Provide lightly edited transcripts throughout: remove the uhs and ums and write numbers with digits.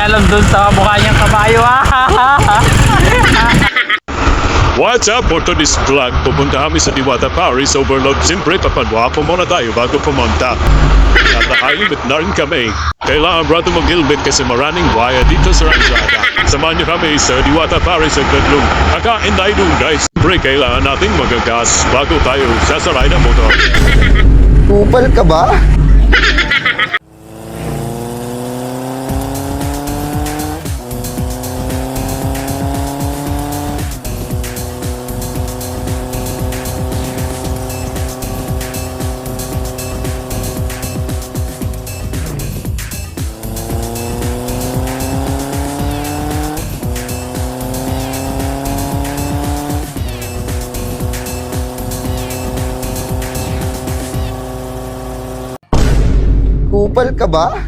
pakialam dun sa mukha niyang kabayo. What's up for today's vlog? Pupunta kami sa Diwata Paris Overload. Siyempre, papadwapo muna tayo bago pumunta. At naka-helmet na rin kami. Kailangan brado mag-helmet kasi maraming wire dito sa Ranjada. Samahan niyo kami sa Diwata Paris Overload. Kakain tayo dun guys. Siyempre, kailangan natin magagas bago tayo sasakay ng motor. Kupal ka ba? Kupal ka ba?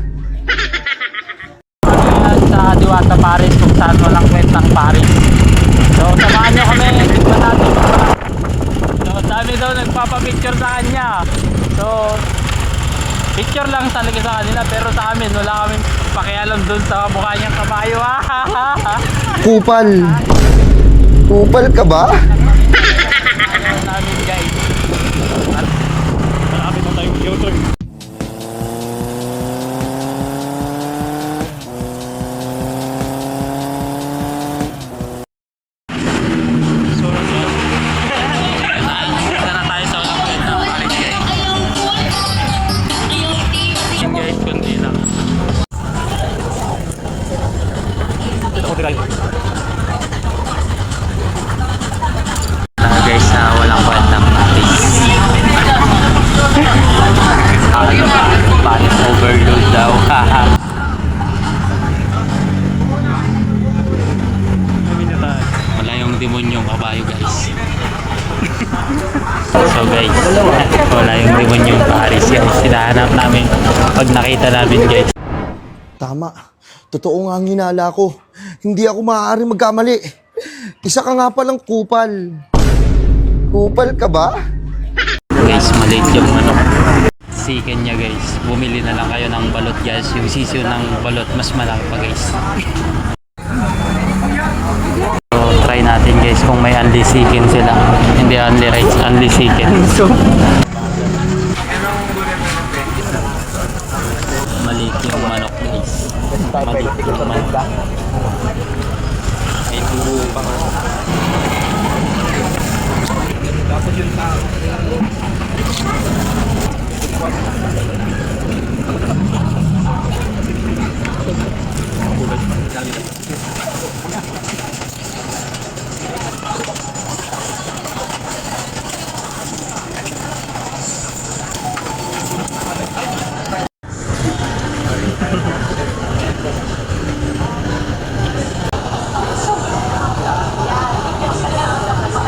Sa Diwata Paris kung saan walang kwentang Paris. So samahan nyo kami, tignan natin. So dami daw nagpapapicture sa kanya. So picture lang talaga sa kanila, pero sa amin wala kaming pakialam dun sa mukha niyang kabayo. Kupal. Kupal ka ba? Ayaw namin guys. Marami na tayong motor. Guys, walang kwentang Paris. Paris overload daw. Wala yung demonyong kabayo guys. So guys, wala yung demonyong Paris guys. Hinahanap namin pag nakita namin guys. Tama. Totoo nga ang hinala ko. Hindi ako maaaring magkamali. Isa ka nga palang kupal. Kupal ka ba? Guys, maliit yung manok. Siken niya guys. Bumili na lang kayo ng balot guys. Yung sisiyo ng balot mas malaki pa guys. So try natin guys kung may unli siken sila. Hindi unli rice, unli siken. Maliit yung manok guys. Maliit yung manok. May turo pa nga. Tapos yung tao.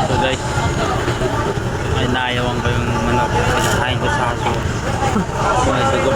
So guys, ay naayawan ko yung manok. Pagkain ko sa aso. Mga dugo.